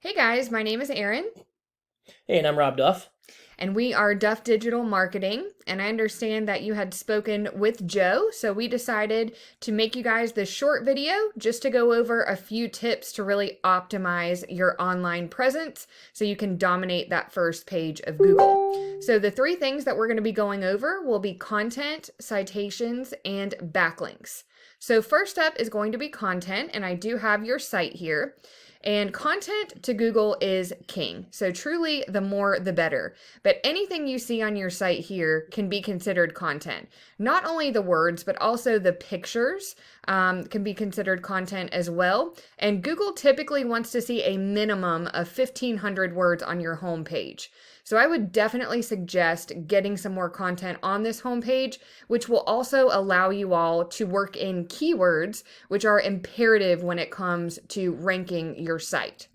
Hey guys, my name is Erin, Hey, and I'm Rob Duff. and we are Duff Digital Marketing. And I understand that you had spoken with Joe, so we decided to make you guys this short video just to go over a few tips to really optimize your online presence so you can dominate that first page of Google. So, the three things that we're going to be going over will be content, citations, and backlinks. So, first up is going to be content, and I do have your site here. And content to Google is king. So truly, the more the better. But anything you see on your site here can be considered content. Not only the words, but also the pictures can be considered content as well. And Google typically wants to see a minimum of 1,500 words on your homepage. So I would definitely suggest getting some more content on this homepage, which will also allow you all to work in keywords, which are imperative when it comes to ranking your site.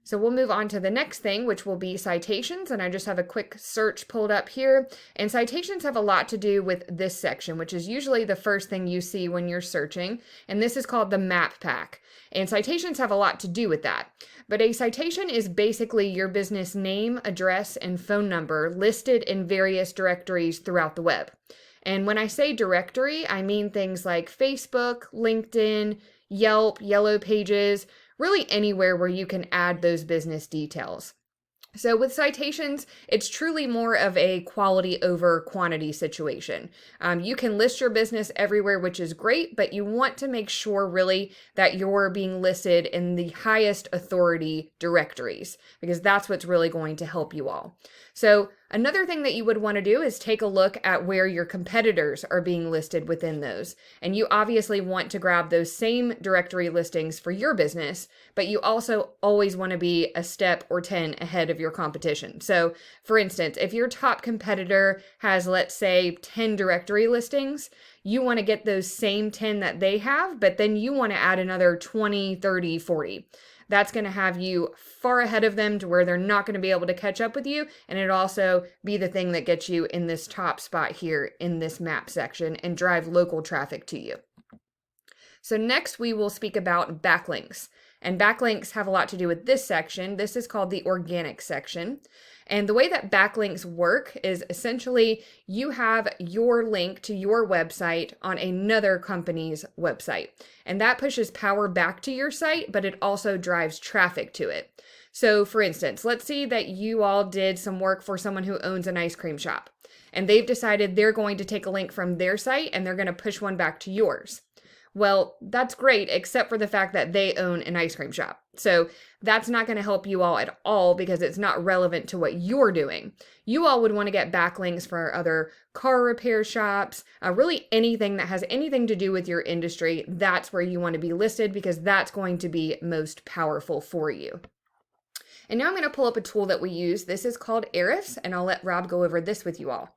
So we'll move on to the next thing, which will be citations. And I just have a quick search pulled up here. And citations have a lot to do with this section, which is usually the first thing you see when you're searching. And this is called the map pack. And citations have a lot to do with that. But a citation is basically your business name, address, and phone number listed in various directories throughout the web. And when I say directory, I mean things like Facebook, LinkedIn, Yelp, Yellow Pages, really anywhere where you can add those business details. So with citations, it's truly more of a quality over quantity situation. You can list your business everywhere, which is great, but you want to make sure really that you're being listed in the highest authority directories, because that's what's really going to help you all. So another thing that you would want to do is take a look at where your competitors are being listed within those. And you obviously want to grab those same directory listings for your business, but you also always want to be a step or 10 ahead of your competition. So, for instance, if your top competitor has, let's say, 10 directory listings, you want to get those same 10 that they have, but then you want to add another 20, 30, 40. That's going to have you far ahead of them to where they're not going to be able to catch up with you. And it'll also be the thing that gets you in this top spot here in this map section and drive local traffic to you. So next we will speak about backlinks. And backlinks have a lot to do with this section. This is called the organic section. And the way that backlinks work is essentially you have your link to your website on another company's website. And that pushes power back to your site, but it also drives traffic to it. So for instance, let's say that you all did some work for someone who owns an ice cream shop. And they've decided they're going to take a link from their site and they're going to push one back to yours. Well, that's great, except for the fact that they own an ice cream shop. So that's not going to help you all at all because it's not relevant to what you're doing. You all would want to get backlinks for other car repair shops, really anything that has anything to do with your industry. That's where you want to be listed because that's going to be most powerful for you. And now I'm going to pull up a tool that we use. This is called Ahrefs, and I'll let Rob go over this with you all.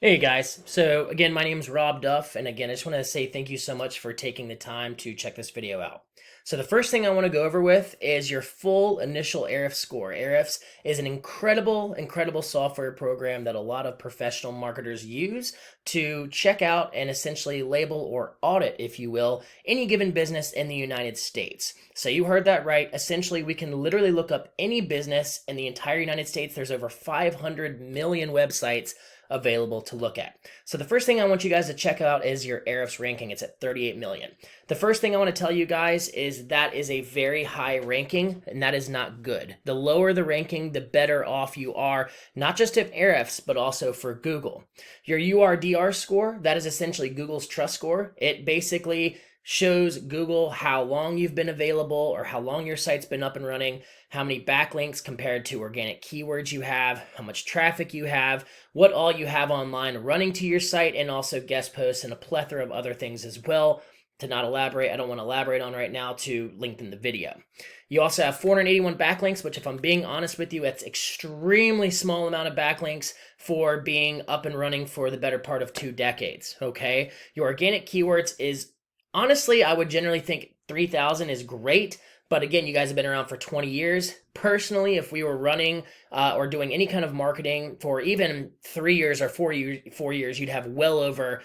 Hey guys, so again, my name is Rob Duff, and again, I just want to say thank you so much for taking the time to check this video out. So the first thing I want to go over with is your full initial Ahrefs score. Ahrefs is an incredible software program that a lot of professional marketers use to check out and essentially label or audit, if you will, any given business in the United States. So you heard that right. Essentially, we can literally look up any business in the entire United States. There's over 500 million websites available to look at. So the first thing I want you guys to check out is your Ahrefs ranking. It's at 38 million. The first thing I want to tell you guys is that is a very high ranking, and that is not good. The lower the ranking, the better off you are, not just at Ahrefs, but also for Google. Your URDR score, that is essentially Google's trust score. It basically shows Google how long you've been available or how long your site's been up and running, how many backlinks compared to organic keywords you have, how much traffic you have, what all you have online running to your site, and also guest posts and a plethora of other things as well. To not elaborate, I don't want to elaborate on right now, to link in the video. You also have 481 backlinks, which if I'm being honest with you, that's extremely small amount of backlinks for being up and running for the better part of 2 decades, okay? Your organic keywords is, honestly, I would generally think 3,000 is great, But again, you guys have been around for 20 years. Personally, if we were running or doing any kind of marketing for even 3 years or 4 years, you'd have well over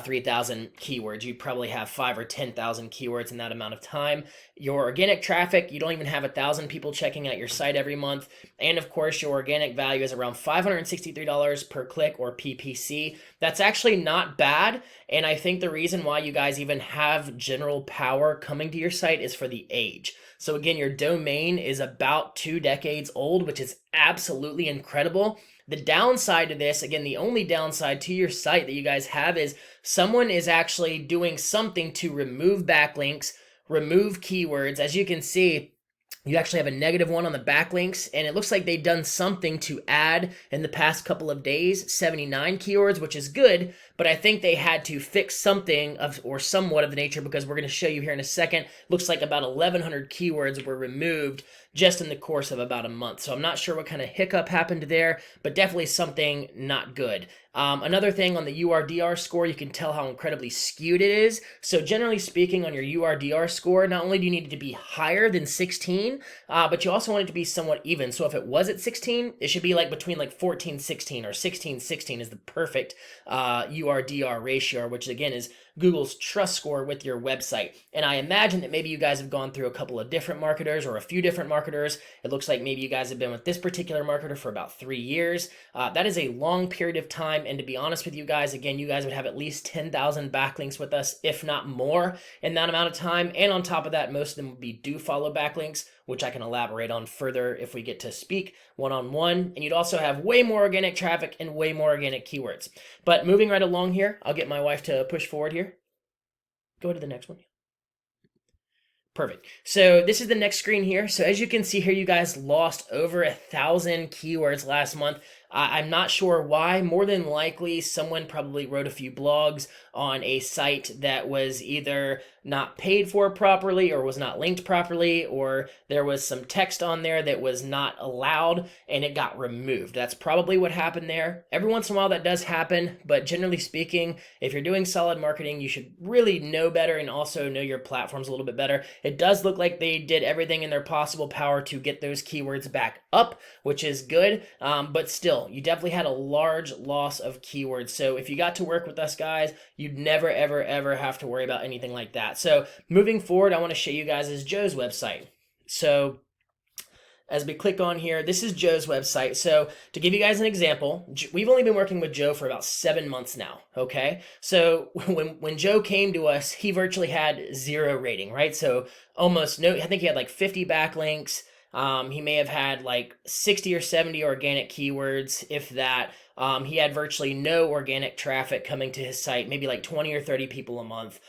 3,000 keywords. You'd probably have 5 or 10,000 keywords in that amount of time. Your organic traffic, you don't even have 1,000 people checking out your site every month. And of course, your organic value is around $563 per click, or PPC. That's actually not bad. And I think the reason why you guys even have general power coming to your site is for the age. So again, your domain is about 2 decades old, which is absolutely incredible. The downside to this, again, the only downside to your site that you guys have is someone is actually doing something to remove backlinks, remove keywords. As you can see, you actually have a -1 on the backlinks, and it looks like they've done something to add in the past couple of days 79 keywords, which is good, but I think they had to fix something of or somewhat of the nature, because we're going to show you here in a second. Looks like about 1,100 keywords were removed just in the course of about a month. So I'm not sure what kind of hiccup happened there, but definitely something not good. Another thing on the URDR score, you can tell how incredibly skewed it is. So generally speaking, on your URDR score, not only do you need it to be higher than 16, but you also want it to be somewhat even. So if it was at 16, it should be like between like 14-16 or 16-16 is the perfect URDR ratio, which again is Google's trust score with your website. And I imagine that maybe you guys have gone through a couple of different marketers or a few different marketers. It looks like maybe you guys have been with this particular marketer for about 3 years. That is a long period of time. And to be honest with you guys, again, you guys would have at least 10,000 backlinks with us, if not more, in that amount of time. And on top of that, most of them would be do follow backlinks, which I can elaborate on further if we get to speak one-on-one. And you'd also have way more organic traffic and way more organic keywords. But moving right along here, I'll get my wife to push forward here. Go to the next one. Perfect. So this is the next screen here. So as you can see here, you guys lost over 1,000 keywords last month. I'm not sure why. More than likely, someone probably wrote a few blogs on a site that was either not paid for properly or was not linked properly, or there was some text on there that was not allowed and it got removed. That's probably what happened there. Every once in a while that does happen, but generally speaking, if you're doing solid marketing, you should really know better and also know your platforms a little bit better. It does look like they did everything in their possible power to get those keywords back up, which is good, but still, you definitely had a large loss of keywords. So if you got to work with us, guys, you'd never, ever, ever have to worry about anything like that. So moving forward, I want to show you guys is Joe's website. So as we click on here, this is Joe's website. So to give you guys an example, we've only been working with Joe for about 7 months now, okay? So when Joe came to us, he virtually had 0 rating, right? So almost no, I think he had like 50 backlinks. He may have had like 60 or 70 organic keywords, if that. He had virtually no organic traffic coming to his site, maybe like 20 or 30 people a month.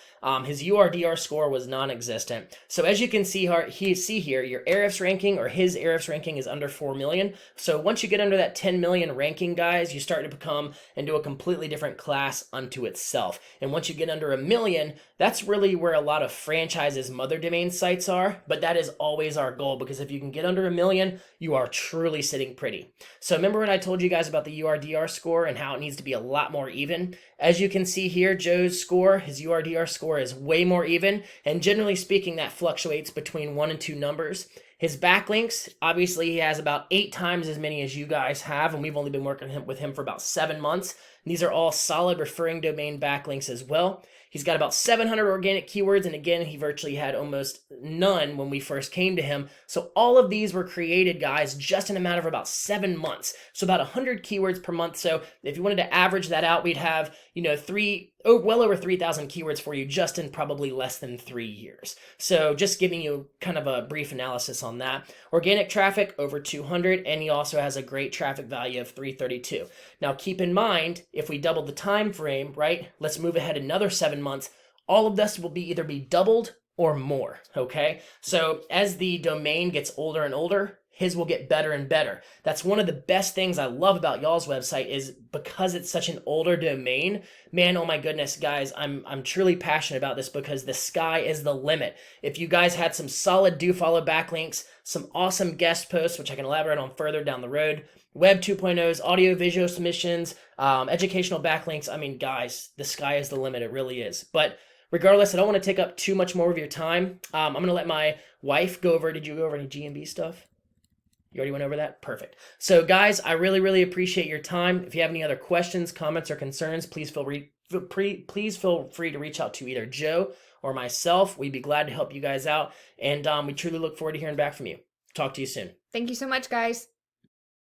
His URDR score was non-existent. So as you can see here, your Ahrefs ranking, or his Ahrefs ranking, is under 4 million. So once you get under that 10 million ranking, guys, you start to become into a completely different class unto itself. And once you get under 1 million, that's really where a lot of franchises' mother domain sites are. But that is always our goal, because if you can get under 1 million, you are truly sitting pretty. So remember when I told you guys about the URDR score and how it needs to be a lot more even? As you can see here, Joe's score, his URDR score, is way more even, and generally speaking, that fluctuates between 1 and 2 numbers. His backlinks, obviously he has about 8 times as many as you guys have, and we've only been working with him for about 7 months. These are all solid referring domain backlinks as well. He's got about 700 organic keywords, and again, he virtually had almost none when we first came to him. So all of these were created, guys, just in a matter of about 7 months. So about 100 keywords per month. So if you wanted to average that out, we'd have, well over 3,000 keywords for you just in probably less than 3 years. So just giving you kind of a brief analysis on that. Organic traffic, over 200, and he also has a great traffic value of 332. Now keep in mind, if we double the time frame, right, let's move ahead another 7 months, all of this will either be doubled or more, okay? So as the domain gets older and older, his will get better and better. That's one of the best things I love about y'all's website, is because it's such an older domain. Man, oh my goodness, guys, I'm truly passionate about this, because the sky is the limit. If you guys had some solid do follow backlinks, some awesome guest posts, which I can elaborate on further down the road, Web 2.0's, audio visual submissions, educational backlinks, I mean, guys, the sky is the limit. It really is. But Regardless, I don't want to take up too much more of your time. I'm going to let my wife go over. Did you go over any G&B stuff? You already went over that? Perfect. So guys, I really, really appreciate your time. If you have any other questions, comments, or concerns, please feel free to reach out to either Joe or myself. We'd be glad to help you guys out. And we truly look forward to hearing back from you. Talk to you soon. Thank you so much, guys.